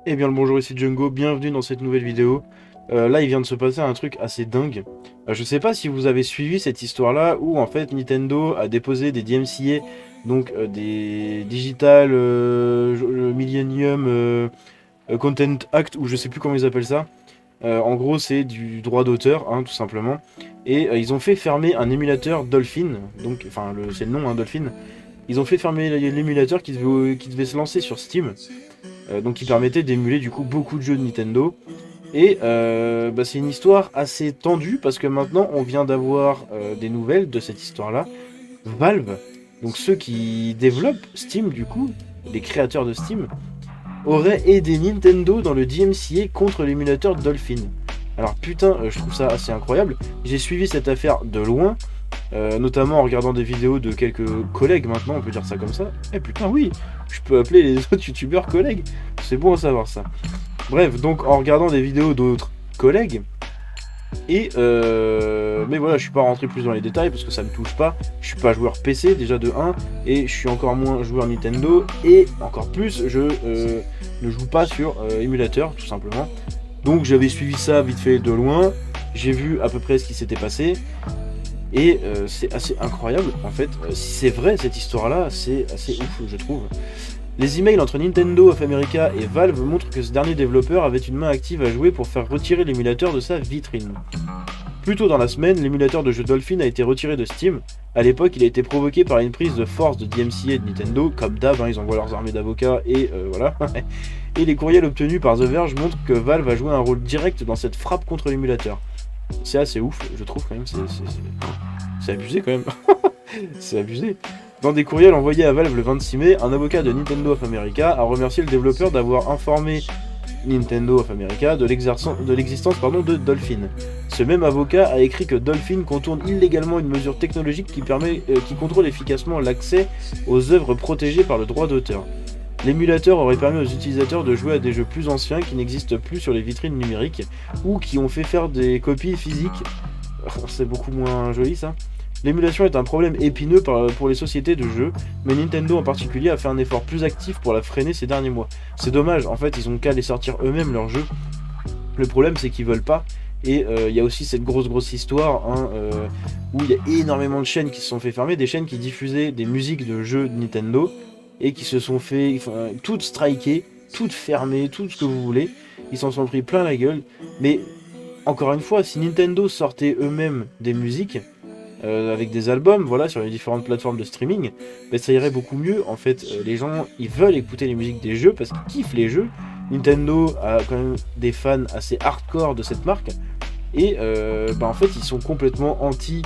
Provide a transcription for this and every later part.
Eh bien le bonjour, ici Django, bienvenue dans cette nouvelle vidéo. Là il vient de se passer un truc assez dingue. Je sais pas si vous avez suivi cette histoire là où en fait Nintendo a déposé des DMCA, donc des Digital Millennium Content Act, ou je sais plus comment ils appellent ça. En gros c'est du droit d'auteur, hein, tout simplement. Et ils ont fait fermer un émulateur Dolphin, donc enfin c'est le nom, hein, Dolphin. Ils ont fait fermer l'émulateur qui devait se lancer sur Steam. Donc qui permettait d'émuler du coup beaucoup de jeux de Nintendo. Et c'est une histoire assez tendue parce que maintenant on vient d'avoir des nouvelles de cette histoire-là. Valve, donc ceux qui développent Steam du coup, les créateurs de Steam, auraient aidé Nintendo dans le DMCA contre l'émulateur Dolphin. Alors putain, je trouve ça assez incroyable. J'ai suivi cette affaire de loin. Notamment en regardant des vidéos de quelques collègues maintenant, on peut dire ça comme ça. Eh putain oui, je peux appeler les autres youtubeurs collègues, c'est bon à savoir ça. Bref, donc en regardant des vidéos d'autres collègues, et mais voilà, je suis pas rentré plus dans les détails parce que ça me touche pas. Je suis pas joueur PC déjà de 1, et je suis encore moins joueur Nintendo, et encore plus je ne joue pas sur émulateur tout simplement. Donc j'avais suivi ça vite fait de loin, j'ai vu à peu près ce qui s'était passé. Et c'est assez incroyable, en fait, si c'est vrai cette histoire-là, c'est assez ouf, je trouve. Les emails entre Nintendo of America et Valve montrent que ce dernier développeur avait une main active à jouer pour faire retirer l'émulateur de sa vitrine. Plus tôt dans la semaine, l'émulateur de jeu Dolphin a été retiré de Steam. À l'époque, il a été provoqué par une prise de force de DMCA de Nintendo, comme d'hab, hein, ils envoient leurs armées d'avocats et voilà. Et les courriels obtenus par The Verge montrent que Valve a joué un rôle direct dans cette frappe contre l'émulateur. C'est assez ouf, je trouve quand même, c'est abusé quand même. C'est abusé. Dans des courriels envoyés à Valve le 26 mai, un avocat de Nintendo of America a remercié le développeur d'avoir informé Nintendo of America de l'existence de Dolphin. Ce même avocat a écrit que Dolphin contourne illégalement une mesure technologique qui contrôle efficacement l'accès aux œuvres protégées par le droit d'auteur. L'émulateur aurait permis aux utilisateurs de jouer à des jeux plus anciens qui n'existent plus sur les vitrines numériques ou qui ont fait faire des copies physiques. C'est beaucoup moins joli ça. L'émulation est un problème épineux pour les sociétés de jeux, mais Nintendo en particulier a fait un effort plus actif pour la freiner ces derniers mois. C'est dommage, en fait ils ont qu'à les sortir eux-mêmes leurs jeux. Le problème c'est qu'ils veulent pas. Et il y a aussi cette grosse histoire hein, où il y a énormément de chaînes qui se sont fait fermer, des chaînes qui diffusaient des musiques de jeux de Nintendo et qui se sont fait toutes striker, toutes fermées, tout ce que vous voulez. Ils s'en sont pris plein la gueule. Mais encore une fois, si Nintendo sortait eux-mêmes des musiques avec des albums, voilà, sur les différentes plateformes de streaming, ben, ça irait beaucoup mieux. En fait, les gens, ils veulent écouter les musiques des jeux parce qu'ils kiffent les jeux. Nintendo a quand même des fans assez hardcore de cette marque. Et en fait, ils sont complètement anti...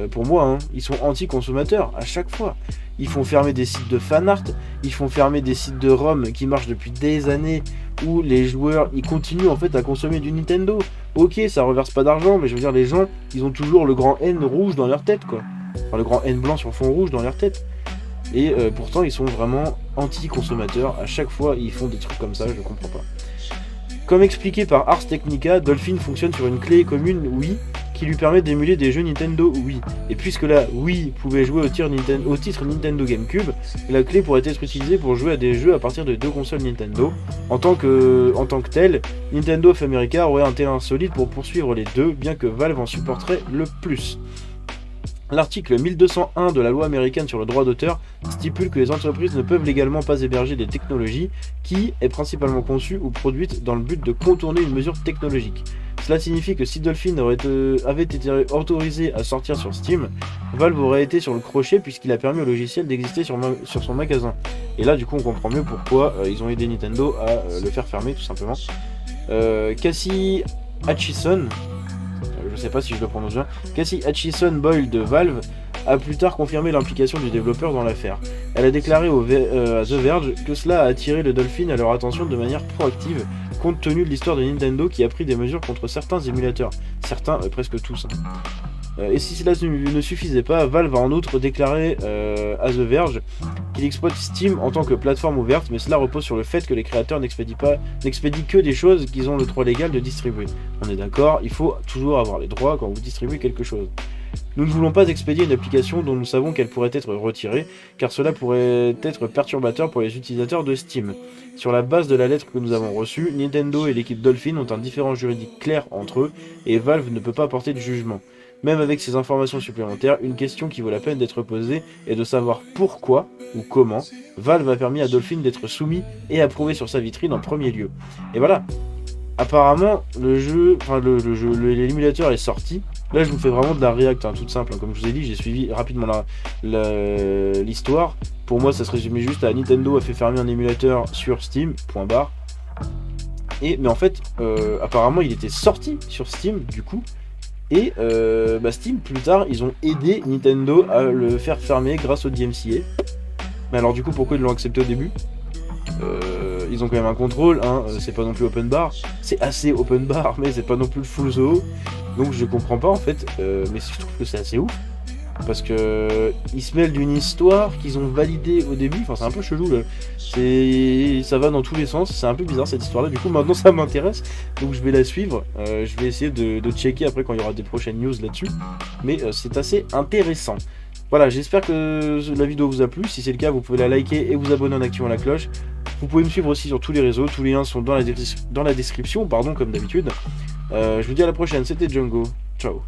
pour moi, hein, ils sont anti-consommateurs à chaque fois. Ils font fermer des sites de fanart, ils font fermer des sites de ROM qui marchent depuis des années, où les joueurs, ils continuent en fait à consommer du Nintendo. Ok, ça reverse pas d'argent, mais je veux dire, les gens, ils ont toujours le grand N rouge dans leur tête, quoi. Enfin, le grand N blanc sur fond rouge dans leur tête. Et pourtant, ils sont vraiment anti-consommateurs. À chaque fois, ils font des trucs comme ça, je comprends pas. Comme expliqué par Ars Technica, Dolphin fonctionne sur une clé commune Wii qui lui permet d'émuler des jeux Nintendo Wii. Et puisque la Wii pouvait jouer au titre Nintendo GameCube, la clé pourrait être utilisée pour jouer à des jeux à partir de deux consoles Nintendo. En tant que tel, Nintendo of America aurait un terrain solide pour poursuivre les deux, bien que Valve en supporterait le plus. L'article 1201 de la loi américaine sur le droit d'auteur stipule que les entreprises ne peuvent légalement pas héberger des technologies qui est principalement conçue ou produite dans le but de contourner une mesure technologique. Cela signifie que si Dolphin avait été autorisé à sortir sur Steam, Valve aurait été sur le crochet puisqu'il a permis au logiciel d'exister sur son magasin. Et là du coup on comprend mieux pourquoi ils ont aidé Nintendo à le faire fermer tout simplement. Cassie Hutchison, je sais pas si je le prononce bien, Cassie Hutchison Boyle de Valve a plus tard confirmé l'implication du développeur dans l'affaire. Elle a déclaré à The Verge que cela a attiré le Dolphin à leur attention de manière proactive, compte tenu de l'histoire de Nintendo qui a pris des mesures contre certains émulateurs, certains presque tous. Et si cela ne suffisait pas, Valve a en outre déclaré à The Verge qu'il exploite Steam en tant que plateforme ouverte, mais cela repose sur le fait que les créateurs n'expédient que des choses qu'ils ont le droit légal de distribuer. On est d'accord, il faut toujours avoir les droits quand vous distribuez quelque chose. Nous ne voulons pas expédier une application dont nous savons qu'elle pourrait être retirée, car cela pourrait être perturbateur pour les utilisateurs de Steam. Sur la base de la lettre que nous avons reçue, Nintendo et l'équipe Dolphin ont un différend juridique clair entre eux, et Valve ne peut pas porter de jugement. Même avec ces informations supplémentaires, une question qui vaut la peine d'être posée est de savoir pourquoi ou comment Valve a permis à Dolphin d'être soumis et approuvé sur sa vitrine en premier lieu. Et voilà, apparemment le jeu, l'émulateur est sorti. Là je vous fais vraiment de la react, toute simple, comme je vous ai dit, j'ai suivi rapidement l'histoire. Pour moi ça se résumait juste à Nintendo a fait fermer un émulateur sur Steam, point barre. Mais en fait, apparemment il était sorti sur Steam du coup. Et Steam, plus tard, ils ont aidé Nintendo à le faire fermer grâce au DMCA. Mais alors du coup, pourquoi ils l'ont accepté au début? Ils ont quand même un contrôle, c'est pas non plus open bar. C'est assez open bar, mais c'est pas non plus le full zoo. Donc je comprends pas en fait, mais je trouve que c'est assez ouf. Parce que ils se mêlent d'une histoire qu'ils ont validée au début, enfin c'est un peu chelou là. Ça va dans tous les sens, c'est un peu bizarre cette histoire là, du coup maintenant ça m'intéresse, donc je vais la suivre, je vais essayer de checker après quand il y aura des prochaines news là-dessus, mais c'est assez intéressant. Voilà, j'espère que la vidéo vous a plu, si c'est le cas vous pouvez la liker et vous abonner en activant la cloche. Vous pouvez me suivre aussi sur tous les réseaux, tous les liens sont dans la description, comme d'habitude. Je vous dis à la prochaine, c'était Django, ciao.